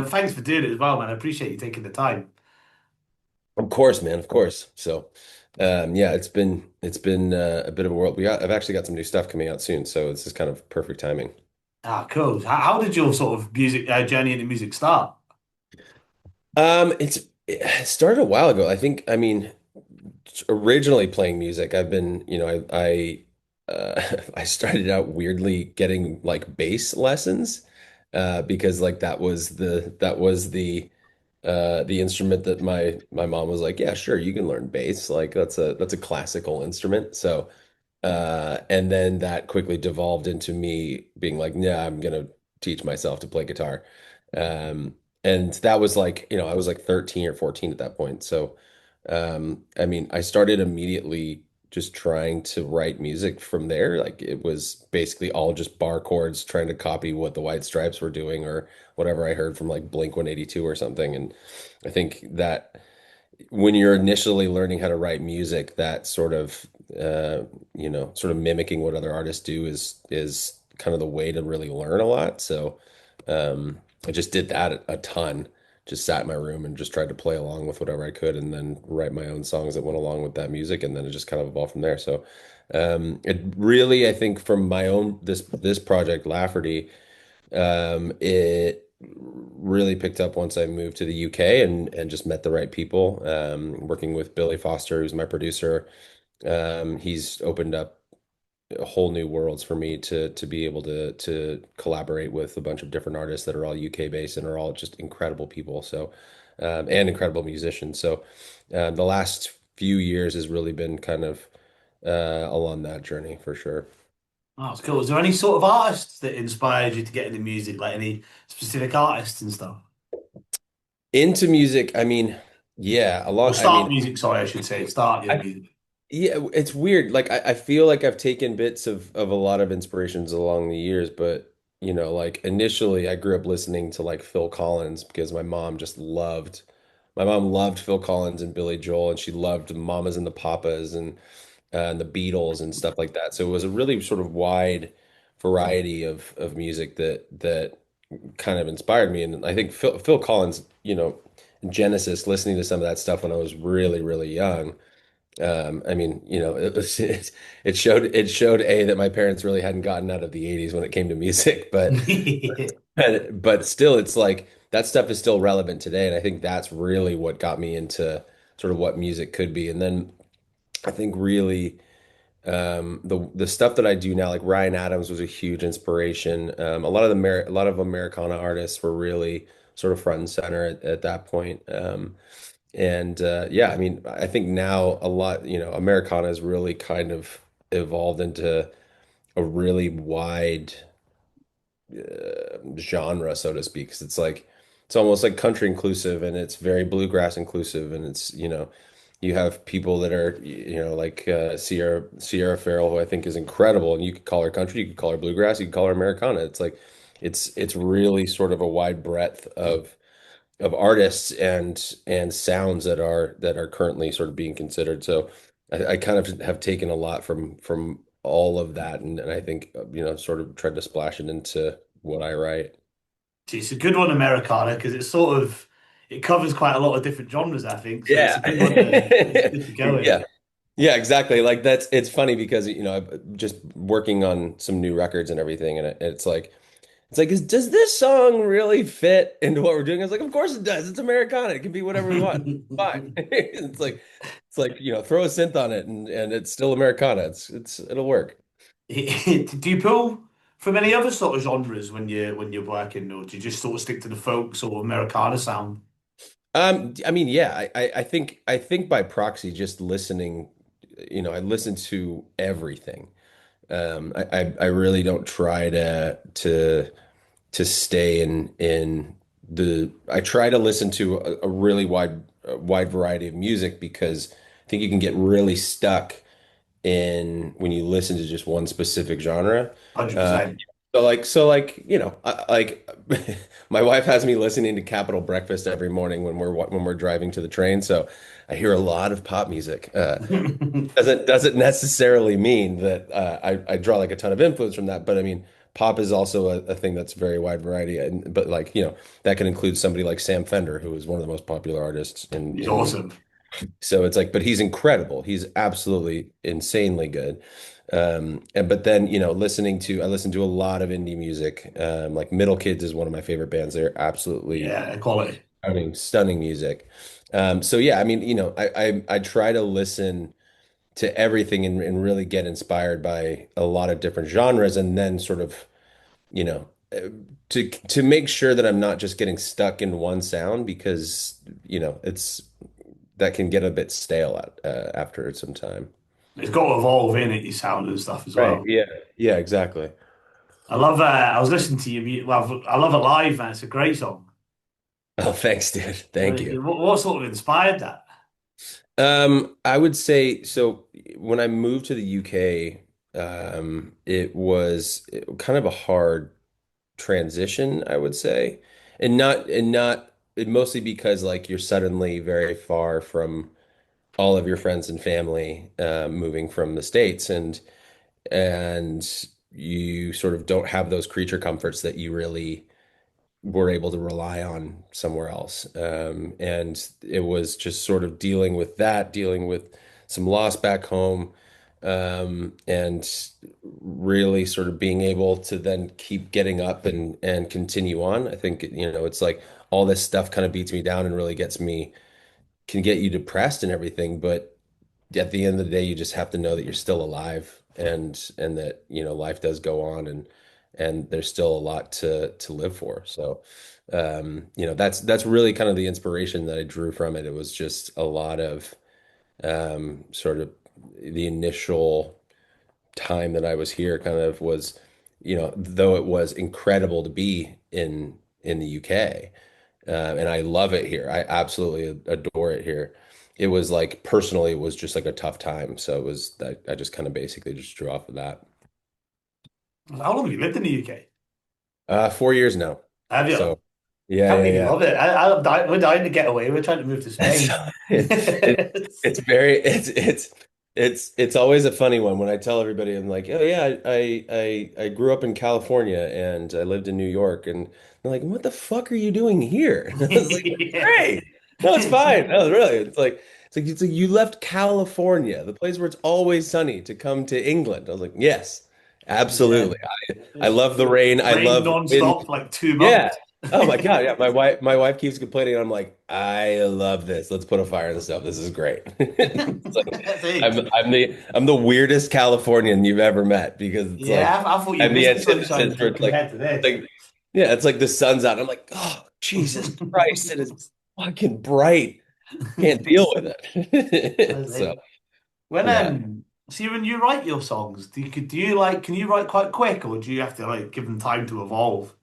thanks for doing it as well, man. I appreciate you taking the time. Of course, man, of course. So, yeah, it's been a bit of a world. I've actually got some new stuff coming out soon, so this is kind of perfect timing. Ah, cool. How did your sort of music journey into music start? It started a while ago. I mean, originally playing music, I've been, I started out weirdly getting like bass lessons, because like that was the instrument that my mom was like, yeah, sure, you can learn bass. Like that's a classical instrument. So and then that quickly devolved into me being like, yeah, I'm gonna teach myself to play guitar. Um, and that was like, I was like 13 or 14 at that point. So, I mean, I started immediately just trying to write music from there. Like it was basically all just bar chords, trying to copy what the White Stripes were doing or whatever I heard from like Blink 182 or something. And I think that when you're initially learning how to write music, that sort of sort of mimicking what other artists do is kind of the way to really learn a lot. So I just did that a ton. Just sat in my room and just tried to play along with whatever I could, and then write my own songs that went along with that music, and then it just kind of evolved from there. So it really, I think, from my own this project, Lafferty. It really picked up once I moved to the UK and just met the right people. Working with Billy Foster, who's my producer, he's opened up whole new worlds for me to be able to collaborate with a bunch of different artists that are all UK based and are all just incredible people. So and incredible musicians. So the last few years has really been kind of along that journey for sure. Oh, that's cool. Was there any sort of artists that inspired you to get into music, like any specific artists and stuff? Into music, I mean, yeah, a Or lot. I mean, start music, sorry, I should say. Start your I music. Yeah, it's weird. Like I feel like I've taken bits of a lot of inspirations along the years, but like initially I grew up listening to like Phil Collins because my mom loved Phil Collins and Billy Joel, and she loved Mamas and the Papas and the Beatles and stuff like that. So it was a really sort of wide variety of music that kind of inspired me. And I think Phil Collins, Genesis, listening to some of that stuff when I was really, really young. I mean, it showed that my parents really hadn't gotten out of the 80s when it came to music, but but still it's like that stuff is still relevant today, and I think that's really what got me into sort of what music could be. And then I think really the stuff that I do now, like Ryan Adams was a huge inspiration. A lot of Americana artists were really sort of front and center at that point. And yeah, I mean, I think now a lot, Americana has really kind of evolved into a really wide genre, so to speak. 'Cause it's like it's almost like country inclusive, and it's very bluegrass inclusive, and it's you have people that are like Sierra Farrell, who I think is incredible, and you could call her country, you could call her bluegrass, you could call her Americana. It's like it's really sort of a wide breadth of artists and sounds that are currently sort of being considered. So I kind of have taken a lot from all of that, and I think sort of tried to splash it into what I write. It's a good one, Americana, because it covers quite a lot of different genres, I think. So it's Yeah. a good one to it's good to go in. Yeah. Yeah, exactly. Like it's funny because I'm just working on some new records and everything, and it's like, does this song really fit into what we're doing? I was like, of course it does. It's Americana. It can be whatever we want. Fine. It's like, throw a synth on it and it's still Americana. It'll work. Do you pull from any other sort of genres when you're working, or do you just sort of stick to the folk or Americana sound? I mean, yeah, I think by proxy, just listening, I listen to everything. I really don't try to stay in I try to listen to a really wide variety of music because I think you can get really stuck in when you listen to just one specific genre. Uh, 100%. so like like my wife has me listening to Capitol Breakfast every morning when we're driving to the train. So I hear a lot of pop music. Doesn't necessarily mean that I draw like a ton of influence from that, but I mean, Pop is also a thing that's very wide variety, and but like, that can include somebody like Sam Fender, who is one of the most popular artists He's in music. awesome. So it's like, but he's incredible. He's absolutely insanely good. And but then, I listen to a lot of indie music. Like Middle Kids is one of my favorite bands. They're absolutely Yeah, quality. stunning, stunning music. So yeah, I mean, I try to listen to everything and really get inspired by a lot of different genres, and then sort of, you know, uh, to make sure that I'm not just getting stuck in one sound because, it's that can get a bit stale after some time. It's got to evolve in it, your sound and stuff as Right. well. Yeah. Yeah, exactly. I love. I was listening to you. Well, I love it live, man. It's a great song. Oh, thanks, dude. Thank you. What sort of inspired that? I would say so when I moved to the UK, it was kind of a hard transition, I would say. And mostly because like you're suddenly very far from all of your friends and family moving from the States and you sort of don't have those creature comforts that you really were able to rely on somewhere else. And it was just sort of dealing with that, dealing with some loss back home, and really sort of being able to then keep getting up and continue on. I think, it's like all this stuff kind of beats me down and really can get you depressed and everything, but at the end of the day, you just have to know that you're still alive and that, life does go on and there's still a lot to live for. So, that's really kind of the inspiration that I drew from it. It was just a lot of sort of the initial time that I was here kind of was, though it was incredible to be in the UK, and I love it here. I absolutely adore it here. It was like personally, it was just like a tough time. So it was that I just kind of basically just drew off of that. How long have you lived in the UK? 4 years now. Have you? So yeah, Can't yeah, believe you yeah. love it. We're dying to get away. We're trying to move to It's Spain. it's very it's always a funny one when I tell everybody I'm like, oh yeah, I grew up in California and I lived in New York, and they're like, what the fuck are you doing here? I was like, Yeah. great. No, it's fine. No, really. It's like you left California, the place where it's always sunny, to come to England. I was like, yes, Yeah. absolutely. I It's love the rain. I rained love non-stop wind. for like 2 months. Yeah. Oh my God. Yeah. My wife keeps complaining. And I'm like, I love this. Let's put a fire in the stove. This is great. It's like See? I'm the weirdest Californian you've ever met because it's Yeah, like I thought you I'm the missed the sunshine antithesis where it's compared to this. like yeah, it's like the sun's out. I'm like, oh Jesus Christ, it is fucking bright. Can't deal with I it. So see. When yeah. see when you write your songs, do you like can you write quite quick or do you have to like give them time to evolve?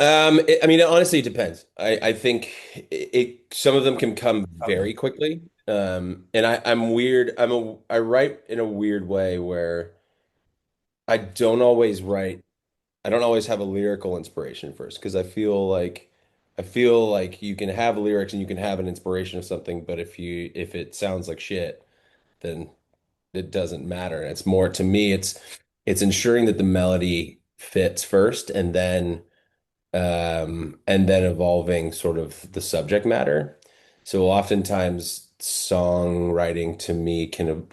I mean, honestly, it depends. I think some of them can come Okay. very quickly. And I'm weird. I write in a weird way where I don't always write. I don't always have a lyrical inspiration first because I feel like you can have lyrics and you can have an inspiration of something, but if it sounds like shit, then it doesn't matter. And it's more to me, it's ensuring that the melody fits first and then evolving sort of the subject matter. So oftentimes songwriting to me can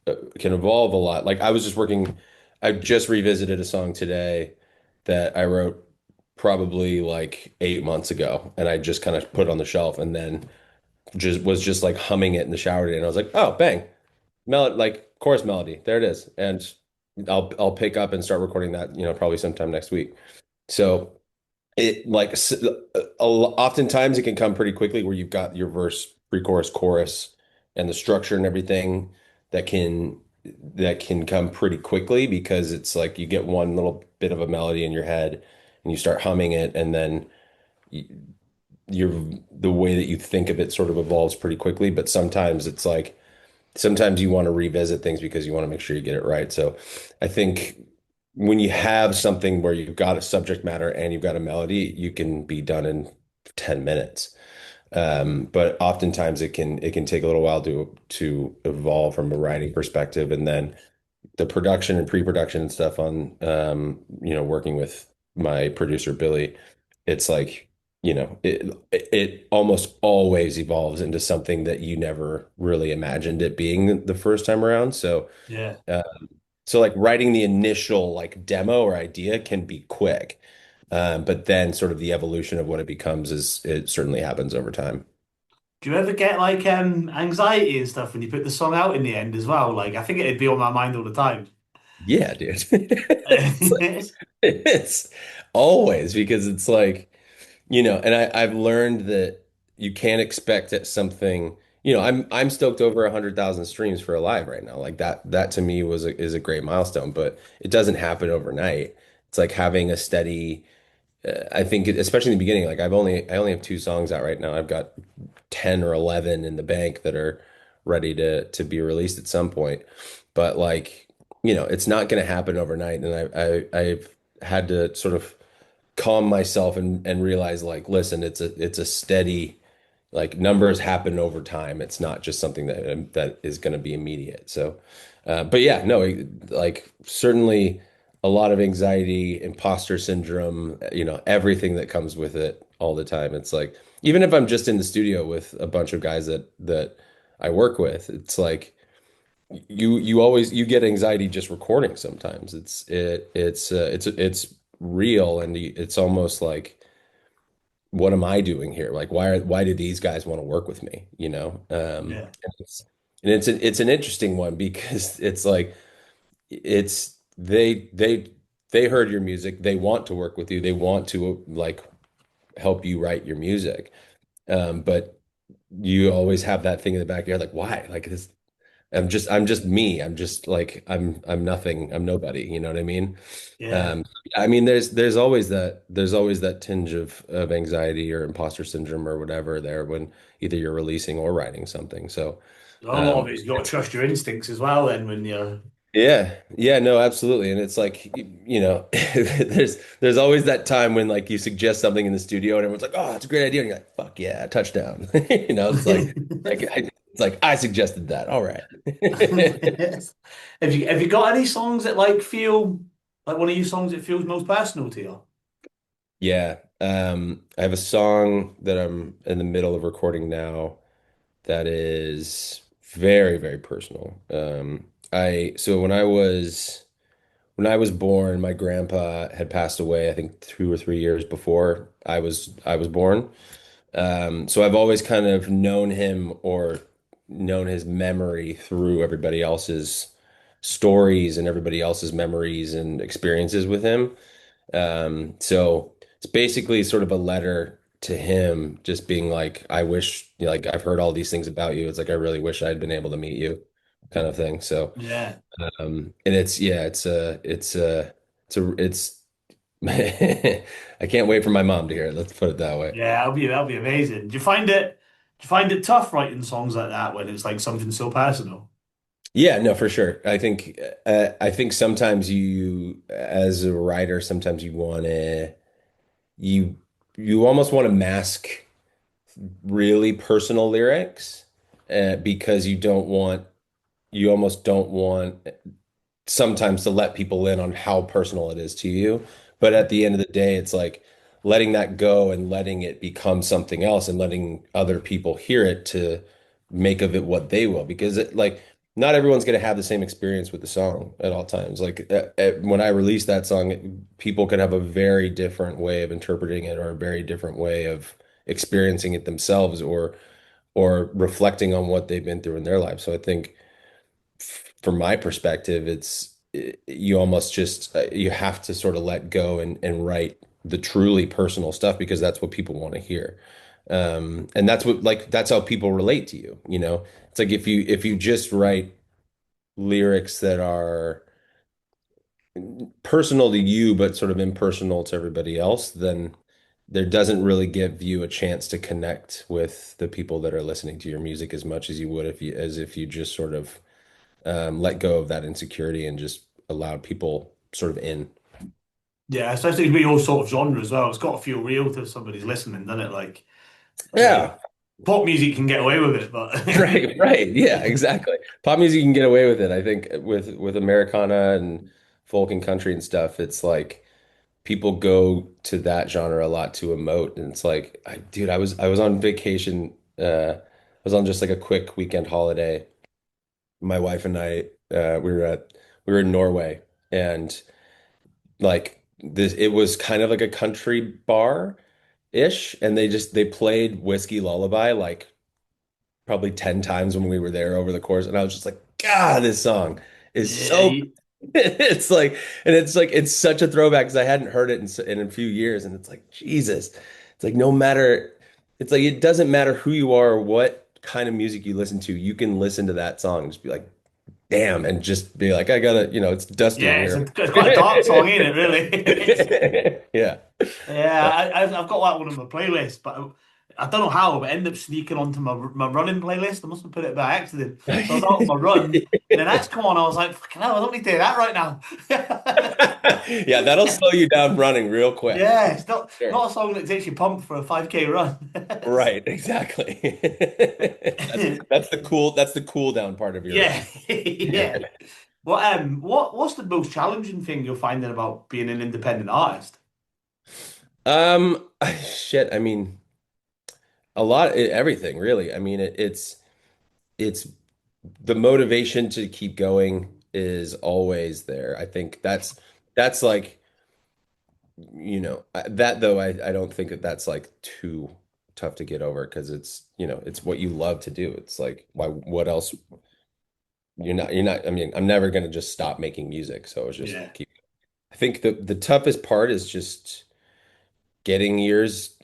evolve a lot. Like I just revisited a song today that I wrote probably like 8 months ago, and I just kind of put it on the shelf, and then just like humming it in the shower today, and I was like, oh, bang, like chorus melody, there it is, and I'll pick up and start recording that, probably sometime next week. So it like oftentimes it can come pretty quickly where you've got your verse, pre-chorus, chorus, and the structure and everything that can that can come pretty quickly because it's like you get one little bit of a melody in your head and you start humming it, and then you, you're the way that you think of it sort of evolves pretty quickly. But sometimes it's like sometimes you want to revisit things because you want to make sure you get it right. So I think when you have something where you've got a subject matter and you've got a melody, you can be done in 10 minutes. But oftentimes it can take a little while to evolve from a writing perspective. And then the production and pre-production and stuff on working with my producer Billy, it's like, it almost always evolves into something that you never really imagined it being the first time around. So Yeah. uh, so like writing the initial like demo or idea can be quick. But then sort of the evolution of what it becomes is it certainly happens over time. Do you ever get like anxiety and stuff when you put the song out in the end as well? Like I think it'd be on my mind all the time. Yeah, dude. It's like, it's always because it's like, and I've learned that you can't expect that something, I'm stoked over 100,000 streams for a live right now. Like that to me is a great milestone, but it doesn't happen overnight. It's like having a steady, I think especially in the beginning, like I only have two songs out right now. I've got 10 or 11 in the bank that are ready to be released at some point. But like, it's not going to happen overnight. And I've had to sort of calm myself and realize like, listen, it's a steady, like numbers happen over time. It's not just something that is going to be immediate. So, but yeah, no, like certainly a lot of anxiety, imposter syndrome, everything that comes with it all the time. It's like, even if I'm just in the studio with a bunch of guys that I work with, it's like you get anxiety just recording sometimes. It's real and it's almost like what am I doing here? Like why do these guys want to work with me? Yeah. And it's an interesting one because it's like they heard your music, they want to work with you, they want to like help you write your music. But you always have that thing in the back of your head, like, why? Like this, I'm just me. I'm just like I'm nothing. I'm nobody. You know what I mean? Yeah. Um, I mean, there's always that tinge of anxiety or imposter syndrome or whatever there when either you're releasing or writing something. So, A lot of um, it is you got to trust your instincts as well. Then when you're yeah, yeah, no, absolutely. And it's like, there's always that time when like you suggest something in the studio and everyone's like, oh, it's a great idea. And you're like, fuck yeah, touchdown. It's like I suggested that. All right. have you got any songs that like feel like one of your songs that feels most personal to you? Yeah. I have a song that I'm in the middle of recording now that is very, very personal. So when I was born, my grandpa had passed away, I think 2 or 3 years before I was born. So I've always kind of known him or known his memory through everybody else's stories and everybody else's memories and experiences with him. So it's basically sort of a letter to him, just being like, I wish, like I've heard all these things about you. It's like I really wish I'd been able to meet you, kind of thing. So, Yeah. and it's yeah, it's I can't wait for my mom to hear it. Let's put it that way. Yeah, that'll be amazing. Do you find it tough writing songs like that when it's like something so personal? Yeah, no, for sure. I think sometimes as a writer, sometimes you you almost want to mask really personal lyrics, because you almost don't want sometimes to let people in on how personal it is to you. But at the end of the day, it's like letting that go and letting it become something else and letting other people hear it to make of it what they will. Because like not everyone's going to have the same experience with the song at all times. Like when I released that song, people could have a very different way of interpreting it or a very different way of experiencing it themselves or reflecting on what they've been through in their life. So I think from my perspective, you almost just you have to sort of let go and write the truly personal stuff because that's what people want to hear. And that's how people relate to you, you know. It's like if you just write lyrics that are personal to you but sort of impersonal to everybody else, then there doesn't really give you a chance to connect with the people that are listening to your music as much as you would if you just sort of let go of that insecurity and just allowed people sort of in. Yeah, especially with your sort of genre as well. It's got to feel real to somebody's listening, doesn't it? Like, Yeah. Pop music can get away with it, but Right, right. Yeah, exactly. Pop music you can get away with it. I think with Americana and folk and country and stuff, it's like people go to that genre a lot to emote. And it's like, dude, I was on vacation. I was on just like a quick weekend holiday. My wife and I, we were in Norway, and like this, it was kind of like a country bar ish, and they played Whiskey Lullaby like probably 10 times when we were there over the course. And I was just like, God, this song is yeah, so it's like, and it's like, it's such a throwback because I hadn't heard it in a few years. And it's like, Jesus, it's like, no matter, it's like, it doesn't matter who you are or what kind of music you listen to, you can listen to that song and just be like, damn, and just be like, I gotta, it's dusty in yeah, here. it's quite a dark song, ain't it? Really. Yeah. Yeah, I've got that one on my playlist, but I don't know how, but I ended up sneaking onto my running playlist. I must have put it by accident. So I was out on my run, and then that's come on. I was like, fucking hell, I don't need to do that right now. Yeah, that'll slow you down running real quick. Yeah, it's not Sure. not a song that takes you pumped for a 5K run. Right, exactly. That's the cool down part of your Yeah, run. yeah. What's the most challenging thing you're finding about being an independent artist? Shit, I mean, everything really. I mean, it's the motivation to keep going is always there. I think that's like, that though I don't think that that's like too tough to get over because it's what you love to do. It's like what else you're not I mean, I'm never going to just stop making music, so it's just Yeah, keep. I think the toughest part is just getting ears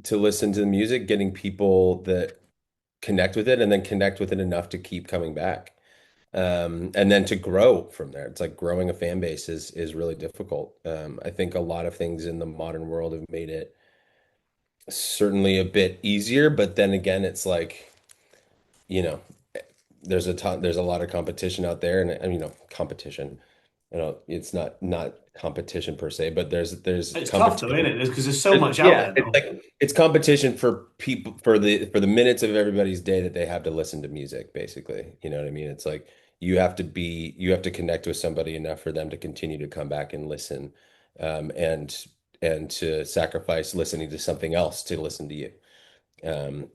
to listen to the music, getting people that connect with it, and then connect with it enough to keep coming back. And then to grow from there. It's like growing a fan base is really difficult. I think a lot of things in the modern world have made it certainly a bit easier, but then again, it's like, you know, there's a lot of competition out there, and competition. It's not competition per se, but there's it's tough though, isn't competition. it? Because there's so much out Yeah, there it's now. like it's competition for people for the minutes of everybody's day that they have to listen to music, basically. You know what I mean? It's like you have to connect with somebody enough for them to continue to come back and listen, and to sacrifice listening to something else to listen to you.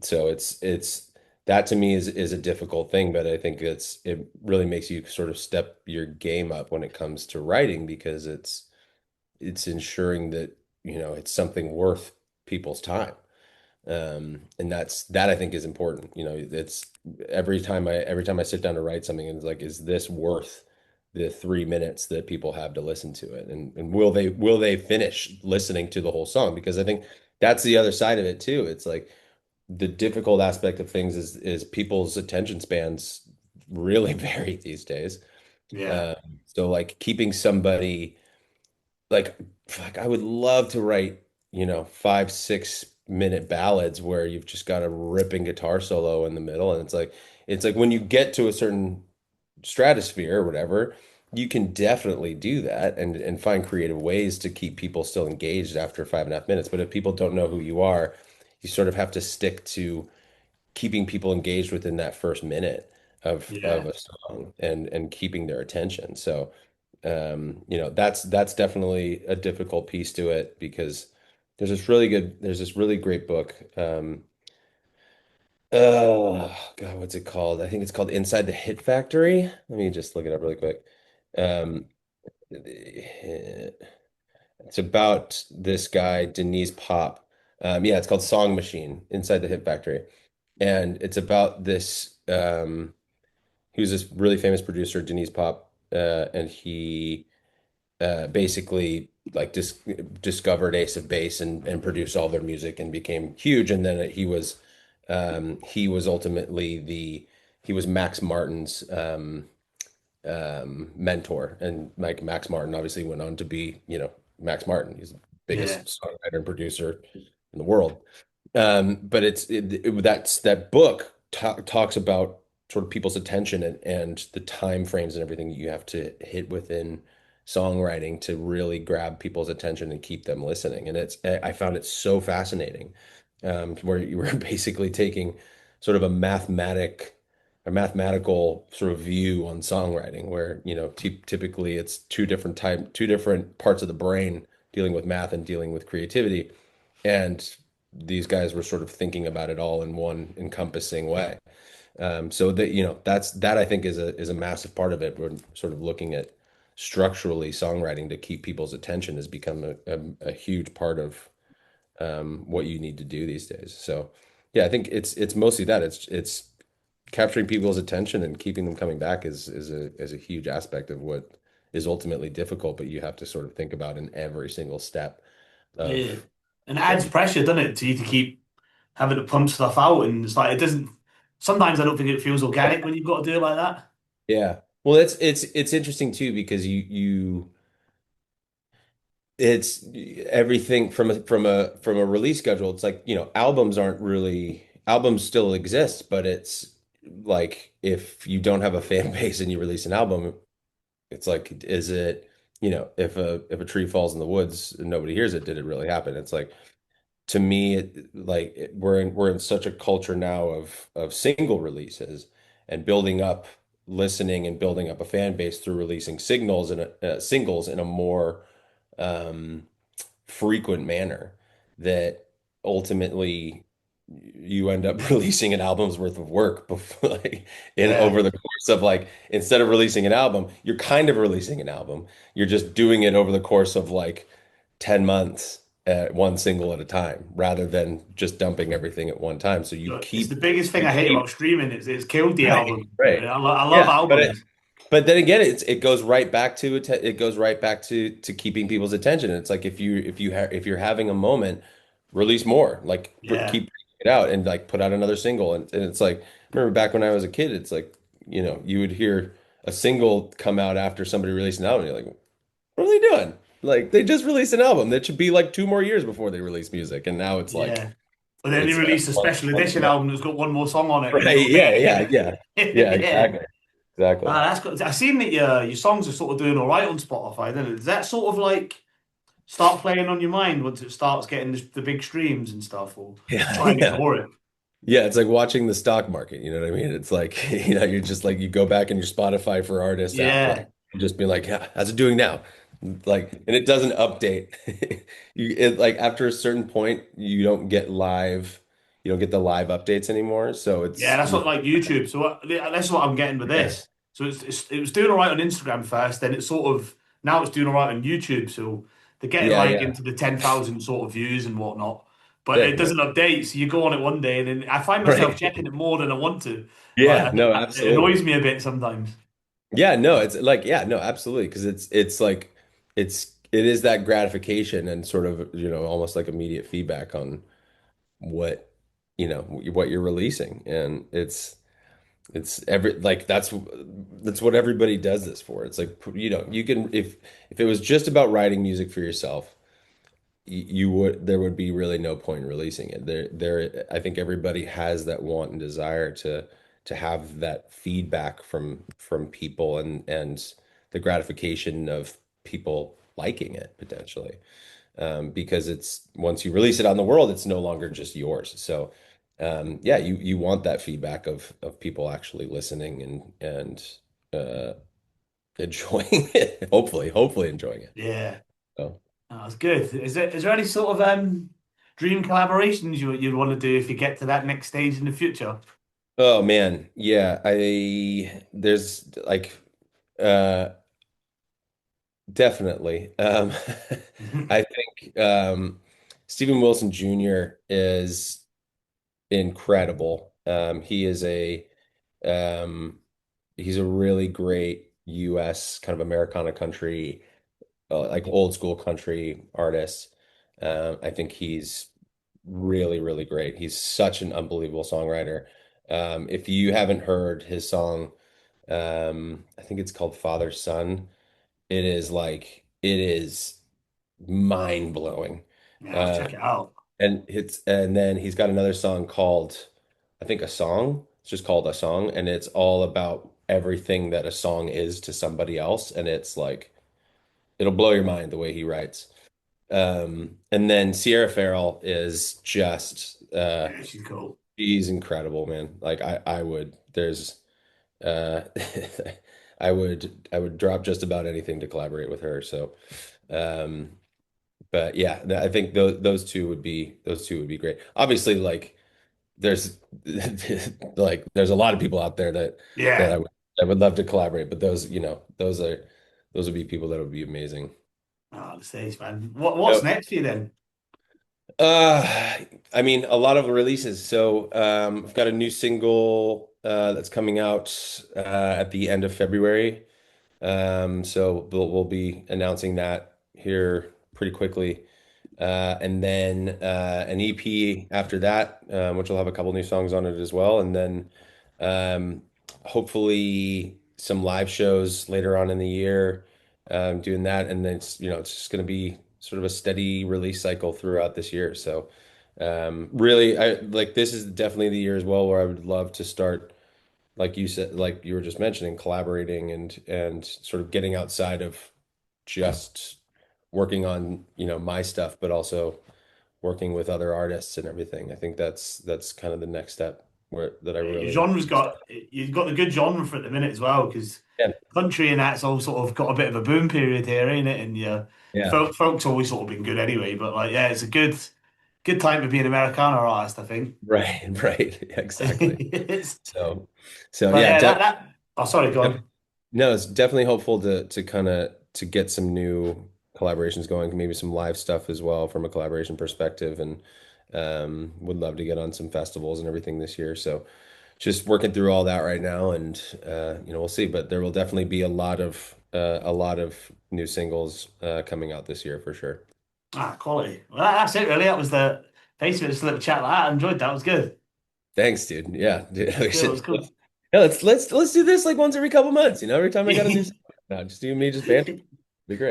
So it's that to me is a difficult thing, but I think it really makes you sort of step your game up when it comes to writing because it's ensuring that it's something worth people's time. And that I think is important. It's every time I sit down to write something, it's like, is this worth the 3 minutes that people have to listen to it? And will they finish listening to the whole song? Because I think that's the other side of it too. It's like the difficult aspect of things is people's attention spans really vary these days. Yeah, Um, so like keeping somebody like I would love to write, 5, 6 minute ballads where you've just got a ripping guitar solo in the middle. And it's like when you get to a certain stratosphere or whatever, you can definitely do that and find creative ways to keep people still engaged after 5.5 minutes. But if people don't know who you are, you sort of have to stick to keeping people engaged within that first minute of yeah. a song and keeping their attention. So that's definitely a difficult piece to it because there's this really great book. Oh God, what's it called? I think it's called Inside the Hit Factory. Let me just look it up really quick. Um, it's about this guy, Denise Pop. Yeah, it's called Song Machine, Inside the Hit Factory. And it's about this he was this really famous producer, Denise Pop, and he basically like discovered Ace of Base and produced all their music and became huge. And then he was ultimately he was Max Martin's mentor, and like Max Martin obviously went on to be Max Martin. He's the Yeah, biggest songwriter and producer in the world. But that book talks about sort of people's attention and the time frames and everything that you have to hit within songwriting to really grab people's attention and keep them listening. And I found it so fascinating. where you were basically taking sort of a mathematical sort of view on songwriting, where, typically it's two different parts of the brain dealing with math and dealing with creativity. And these guys were sort of thinking about it all in one encompassing way. So that, that I think is a massive part of it. We're sort of looking at structurally songwriting to keep people's attention has become a huge part of what you need to do these days. So yeah, I think it's mostly that. It's capturing people's attention and keeping them coming back is a huge aspect of what is ultimately difficult, but you have to sort of think about in every single step Yeah. of And it what adds you. pressure, doesn't it, to you to keep having to pump stuff out. And it's like, it doesn't, sometimes I don't think it feels organic when you've got to do it like that. Yeah. Well, it's interesting too because it's everything from a release schedule. It's like, albums still exist, but it's like if you don't have a fan base and you release an album, it's like, is it, if a tree falls in the woods and nobody hears it, did it really happen? It's like, to me, we're in such a culture now of single releases and building up listening and building up a fan base through releasing singles in a more um, frequent manner, that ultimately you end up releasing an album's worth of work before, like, in Yeah. over the course of, like, instead of releasing an album, you're kind of releasing an album. You're just doing it over the course of like 10 months at one single at a time rather than just dumping everything at one time. So you It's the keep biggest thing you I hate keep about streaming. It's killed the right, album. right. I love Yeah, albums. but then again, it goes right back to it goes right back to keeping people's attention. And it's like, if you're having a moment, release more. Like, Yeah. keep it out and like put out another single. And it's like, remember back when I was a kid, it's like, you would hear a single come out after somebody released an album. You're like, what are they doing? Like, they just released an album. That should be like 2 more years before they release music. And now it's like Yeah. But then they it's released a special months edition ago. album that's got one more song on it, and Right. it'll Yeah, make yeah, yeah. Yeah, yeah. exactly. Exactly. That's good. I've seen that your songs are sort of doing all right on Spotify, then does that sort of like start playing on your mind once it starts getting the big streams and stuff, or you Yeah, try and yeah. ignore it? Yeah, it's like watching the stock market, you know what I mean? It's like, you're just like, you go back in your Spotify for Artists app, like, Yeah. just being like, yeah, how's it doing now? Like, and it doesn't update. Like, after a certain point, you don't get the live updates anymore. So Yeah, it's, that's what like YouTube. So that's what I'm getting with yeah, this. So it was doing all right on Instagram first, then it's sort of now it's doing all right on YouTube. So they're getting yeah, like yeah. into the 10,000 sort of views and whatnot. But Sick, it man. doesn't update. So you go on it one day, and then I find myself Right. checking it more than I want to. Yeah, Like no, it annoys absolutely. me a bit sometimes. Yeah, no, it's like, yeah, no, absolutely. Because it's like, it is that gratification and sort of, almost like immediate feedback on what what you're releasing. And it's every like that's what everybody does this for. It's like, you can, if it was just about writing music for yourself, you would there would be really no point in releasing it. I think everybody has that want and desire to have that feedback from people, and the gratification of people liking it potentially, because it's once you release it on the world, it's no longer just yours. So, yeah, you want that feedback of people actually listening and uh, enjoying it. Hopefully enjoying it. Yeah, So, that's good. Is there any sort of dream collaborations you'd want to do if you get to that next stage in the future? oh man, yeah, I there's like, uh, definitely. I think Steven Wilson Jr. is incredible. Um, he's a really great U.S. kind of Americana country, like old school country artist. I think he's really, really great. He's such an unbelievable songwriter. If you haven't heard his song, I think it's called Father Son. It is mind blowing. Yeah, I'll check it out. And then he's got another song called, I think, A Song. It's just called A Song, and it's all about everything that a song is to somebody else. And it's like, it'll blow your mind the way he writes. And then Sierra Farrell is just Yeah, she's cool. she's incredible, man. Like I would there's uh I would drop just about anything to collaborate with her. So um but yeah, I think those two would be great. Obviously, like there's like there's a lot of people out there that Yeah. I would love to collaborate, but those, those would be people that would be amazing. Oh, the stage, man. What's next for you then? Uh, I mean, a lot of releases. So, I've got a new single that's coming out at the end of February. So we'll be announcing that here pretty quickly. And then an EP after that, which will have a couple new songs on it as well. And then um, hopefully some live shows later on in the year, doing that. And then it's just going to be sort of a steady release cycle throughout this year. So really, I like this is definitely the year as well where I would love to start, like you said, like you were just mentioning, collaborating and sort of getting outside of just working on, my stuff, but also working with other artists and everything. I think that's kind of the next step where that I Your really genre's got you've got the good genre for at the minute as well, because yeah country and that's all sort of got a bit of a boom period here, ain't it? And yeah, yeah folk's always sort of been good anyway. But like, yeah, it's a good time to be an Americana artist, I think. right right yeah, exactly. It's, So so but yeah, yeah, that. Oh, sorry, go def- on. no, it's definitely hopeful to kind of to get some new collaborations going, maybe some live stuff as well from a collaboration perspective, and would love to get on some festivals and everything this year. So just working through all that right now, and we'll see. But there will definitely be a lot of new singles coming out this year for sure. Ah, quality. Well, that's it, really. That was the basically just a little chat like that. I enjoyed that. It was good. Thanks, dude. Yeah, dude, we Cool. It was should. cool. Yeah, let's do this like once every couple months. Every time I got a new song. No, just you and me, just banter. Be great.